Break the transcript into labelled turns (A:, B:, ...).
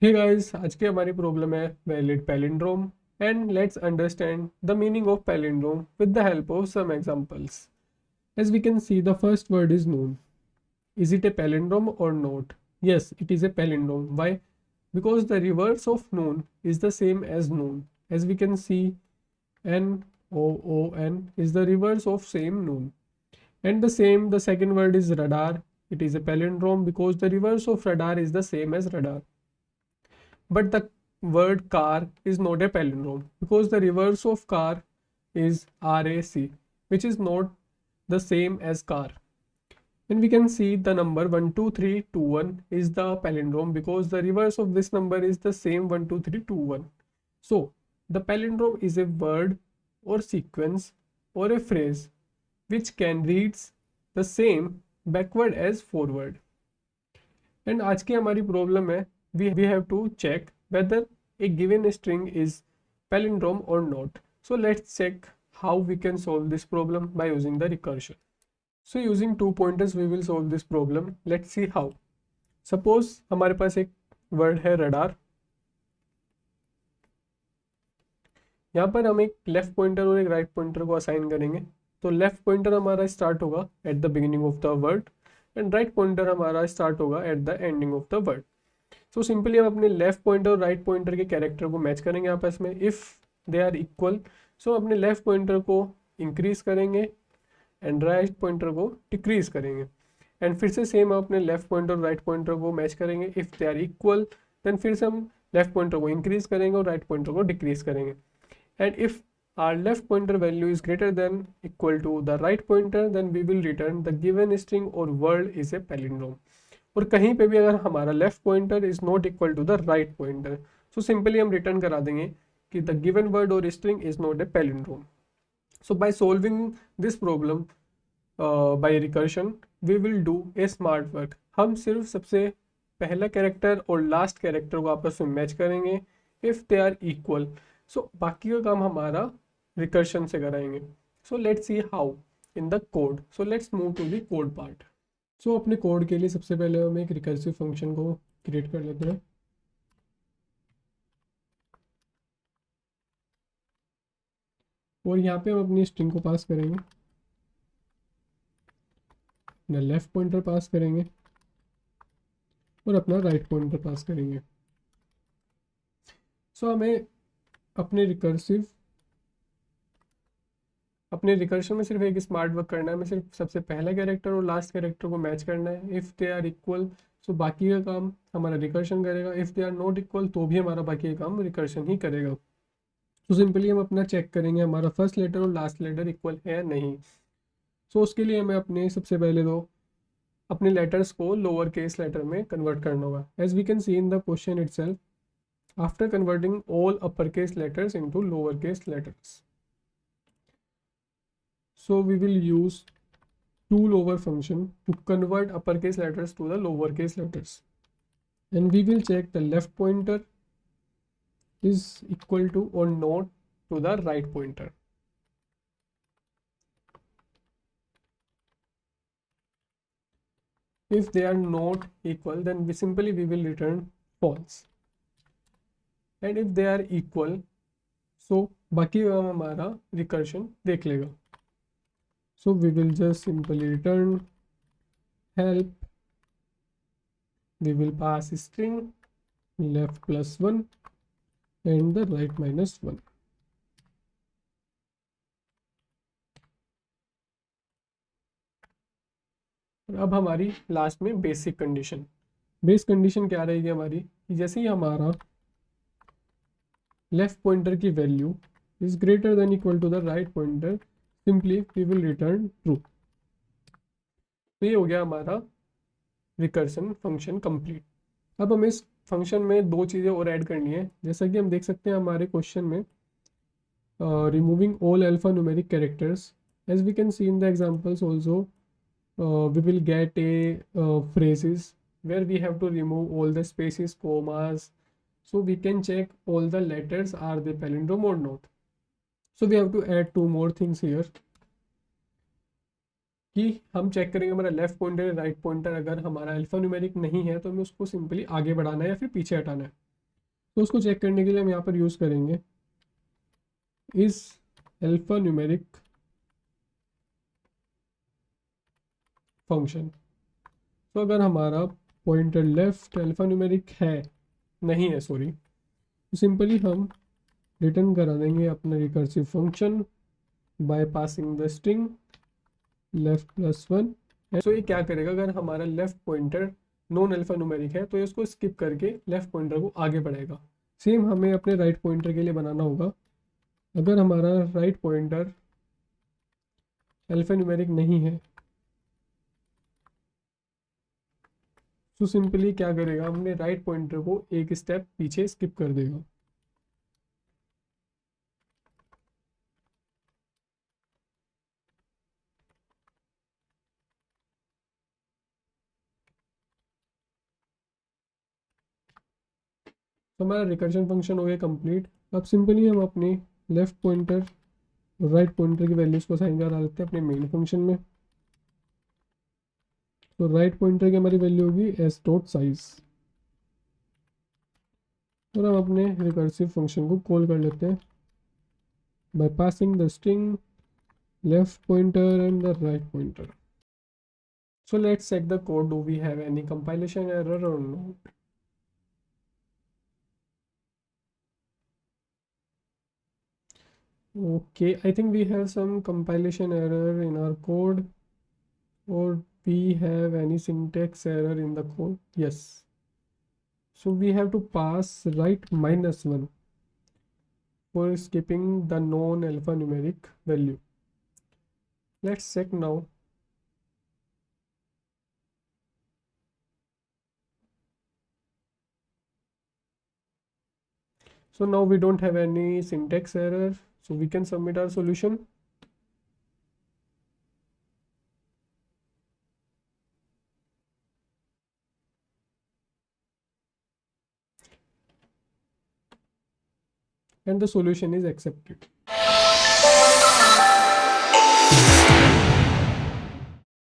A: Hey guys, आज की हमारी प्रॉब्लम है valid palindrome and let's understand the meaning of palindrome with the help of some examples. As we can see, the first word is noon. Is it a palindrome or not? Yes, it is a palindrome. Why? Because the reverse of noon is the same as noon. As we can see, N-O-O-N is the reverse of same noon. And the second word is radar. It is a palindrome because the reverse of radar is the same as radar. But the word car is not a palindrome because the reverse of car is RAC, which is not the same as car. And we can see the number 12321 is the palindrome because the reverse of this number is the same 12321. So the palindrome is a word or sequence or a phrase which can reads the same backward as forward. And आज की हमारी problem है we have to check whether a given string is palindrome or not. So let's check how we can solve this problem by using the recursion. So using two pointers we will solve this problem. Let's see how. Suppose हमारे पास एक word है radar. यहाँ पर हम एक left pointer और एक right pointer को असाइन करेंगे. तो लेफ्ट पॉइंटर हमारा स्टार्ट होगा at the beginning of the word and right pointer हमारा स्टार्ट होगा at the ending of the word. So simply हम अपने लेफ्ट पॉइंटर और राइट पॉइंटर के कैरेक्टर को मैच करेंगे आपस में. If they are equal so अपने लेफ्ट पॉइंटर को इंक्रीज करेंगे एंड राइट पॉइंटर को डिक्रीज करेंगे. एंड फिर से सेम हम अपने लेफ्ट पॉइंटर और राइट पॉइंटर को मैच करेंगे. If they are equal then फिर से हम लेफ्ट पॉइंटर को इंक्रीज करेंगे और राइट पॉइंटर को डिक्रीज करेंगे. And if our left pointer value is greater than equal to the right pointer, then we will return the given string or word is a palindrome. और कहीं पे भी अगर हमारा left pointer is not equal to the right pointer so simply हम return करा देंगे कि द गिवन वर्ड और string is not a palindrome. So by solving this problem by recursion we will do a smart work. हम सिर्फ सबसे पहला character और लास्ट कैरेक्टर को आपस में मैच करेंगे if they are equal. So बाकी का काम हमारा रिकर्शन से कराएंगे. So let's see how in the code. So let's move to the code part. So अपने कोड के लिए सबसे पहले हम एक रिकर्सिव फंक्शन को क्रिएट कर लेते हैं. और यहाँ पे हम अपनी स्ट्रिंग को पास करेंगे, अपना लेफ्ट पॉइंटर पास करेंगे और अपना राइट पॉइंटर पास करेंगे. सो हमें अपने रिकर्शन में सिर्फ एक स्मार्ट वर्क करना है. हमें सिर्फ सबसे पहला कैरेक्टर और लास्ट कैरेक्टर को मैच करना है. If they are equal so बाकी का काम हमारा रिकर्शन करेगा. If they are not equal तो भी हमारा बाकी का काम रिकर्शन ही करेगा. तो सिंपली हम अपना चेक करेंगे हमारा फर्स्ट लेटर और लास्ट लेटर इक्वल है या नहीं. सो उसके लिए हमें अपने सबसे पहले तो अपने लेटर्स को लोअर केस लेटर में कन्वर्ट करना होगा. As we can see in the question itself, after converting all uppercase letters into lowercase letters. So we will use toLower function to convert uppercase letters to the lowercase letters. And we will check the left pointer is equal to or not to the right pointer. If they are not equal, then we will return false. And if they are equal so बाकी हमारा recursion देख लेगा. So we will just simply return help. We will pass string left plus 1 and the right minus 1. अब हमारी last में basic condition. Base condition क्या रहेगी हमारी कि जैसे ही हमारा लेफ्ट पॉइंटर की value is greater than equal to the right pointer simply we will return true. तो ये हो गया हमारा रिकर्सन फंक्शन कंप्लीट. अब हमें इस फंक्शन में दो चीज़ें और ऐड करनी है. जैसा कि हम देख सकते हैं हमारे क्वेश्चन में removing all alphanumeric characters. As we can see in the examples also we will get a phrases where we have to remove all the spaces, commas, so we can check all the letters are they palindrome or not. So we have to add two more things here कि हम check करेंगे हमारा left pointer write pointer अगर हमारा alpha numeric नहीं है तो हमें उसको सिंपली आगे बढ़ाना है या फिर पीछे हटाना है. तो उसको चेक करने के लिए हम यहाँ पर यूज़ करेंगे इस अल्फा न्यूमेरिक फंक्शन। तो अगर हमारा पॉइंटर लेफ्ट अल्फा न्यूमेरिक है, नहीं है सॉरी, तो सिंपली हम रिटर्न करा देंगे अपना recursive function by passing the string left plus one. So ये क्या करेगा, अगर हमारा left pointer non alpha numeric है तो ये उसको स्किप करके लेफ्ट पॉइंटर को आगे बढ़ाएगा। सेम हमें अपने राइट पॉइंटर के लिए बनाना होगा। अगर हमारा राइट पॉइंटर अल्फा न्यूमेरिक नहीं है तो सिंपली क्या करेगा, हमने राइट पॉइंटर को एक स्टेप पीछे स्किप कर देगा। तो हमारा रिकर्शन फंक्शन हो गया कंप्लीट। अब सिंपली हम अपने लेफ्ट पॉइंटर और राइट पॉइंटर की वैल्यूज़ को साइन करा लेते हैं अपने मेन फंक्शन में। तो राइट पॉइंटर की हमारी वैल्यू होगी एस डॉट साइज, और हम अपने रिकर्सिव फंक्शन को कॉल कर लेते हैं bye passing the string left pointer and the right pointer. So let's check the code. Do we have any compilation error or not? Okay, I think we have some compilation error in our code, or we have any syntax error in the code. Yes. So we have to pass right -1 for skipping the non-alphanumeric value. Let's check now. So now we don't have any syntax error, so we can submit our solution. And the solution is accepted.